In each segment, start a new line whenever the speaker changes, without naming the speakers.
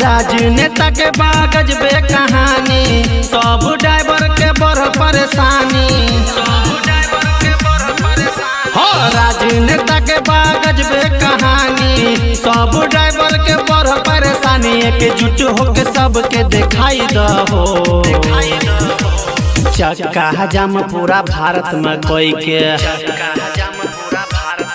राजनेता के बागज बे कहानी, सब ड्राइवर के बड़ परेशानी। राजनेता के बागज बे कहानी, सब ड्राइवर के बड़ परेशानी। एकजुट होके सबके दिखाई दहो, चक्का जाम पूरा भारत में कोई के, चक्का जाम पूरा भारत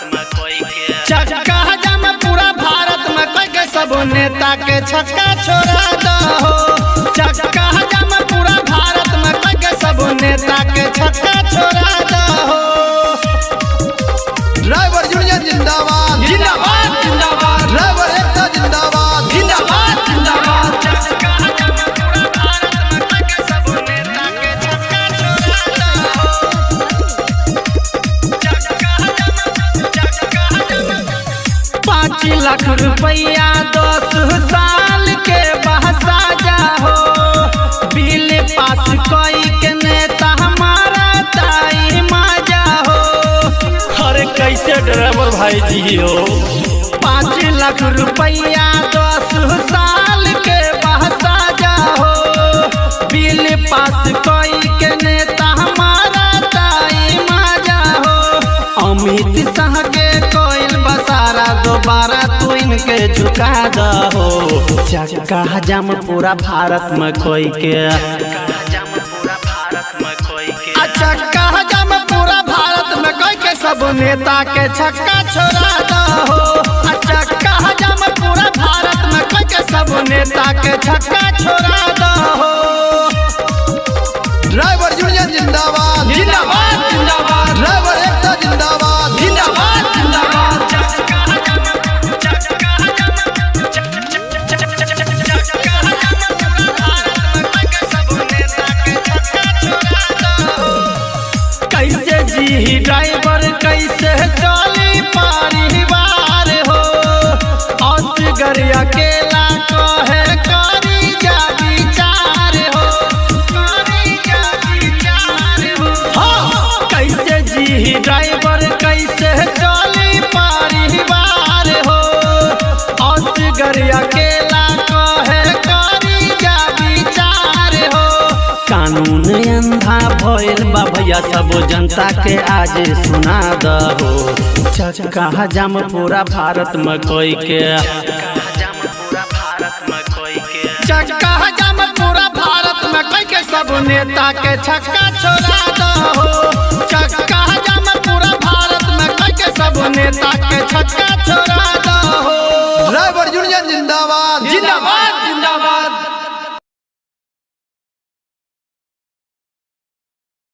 में कोई के, सब नेता के छक्का छोड़ा दहो। चक्का जाम पूरा भारत में कोई के, सब नेता के छक्का छोड़ा दहो।
ड्राइवर यूनियन जिंदाबाद
जिंदाबाद जिंदाबाद,
ड्राइवर एकता जिंदाबाद
जिंदाबाद जिंदाबाद। चक्का जाम पूरा भारत में कोई के, सब नेता के छक्का छोड़ा दहो। चक्का जाम 5 लाख रुपया 10 साल के बहसा जाहो, बिल पास कोई के नेता हमारा ताई मजा हो। अरे कैसे ड्राइवर भाई जी हो, 5 लाख रुपया 10 साल के बहसा जाहो, बिल पास कोई के नेता हमारा ताई मजा हो। अमित शाह के कोयल बसारा, दोबारा तू इनके झुका दहो। चक्का जाम पूरा भारत में कोई के, चक्का जाम पूरा भारत में कोई के, सब नेता के छक्का छोड़ा दहो। चक्का जाम पूरा भारत में कोई के, सब नेता के छक्का छोड़ा दहो।
ड्राइवर यूनियन जिंदाबाद
जिंदाबाद जिंदाबाद,
ड्राइवर एकता जिंदाबाद
जिंदाबाद जिंदाबाद। कैसे जी ड्राइवर कैसे चली परिवार हो, असगर अकेला कहे करी जा विचार हो, करी जा विचार हो। हाँ, कैसे जी ड्राइवर कैसे चली परिवार हो, असगर अकेला कहे करी जा विचार हो। कानून अंधा भइल बा भैया, सब जनता के आज सुना दहो। चक्का जाम पूरा भारत में कोई के, चक्का जाम पूरा भारत में कोई के, सब नेता के छक्का छोड़ा दहो। चक्का जाम पूरा भारत में कोई के, सब नेता के छक्का छोड़ा दहो।
ड्राइवर यूनियन जिंदाबाद
जिंदाबाद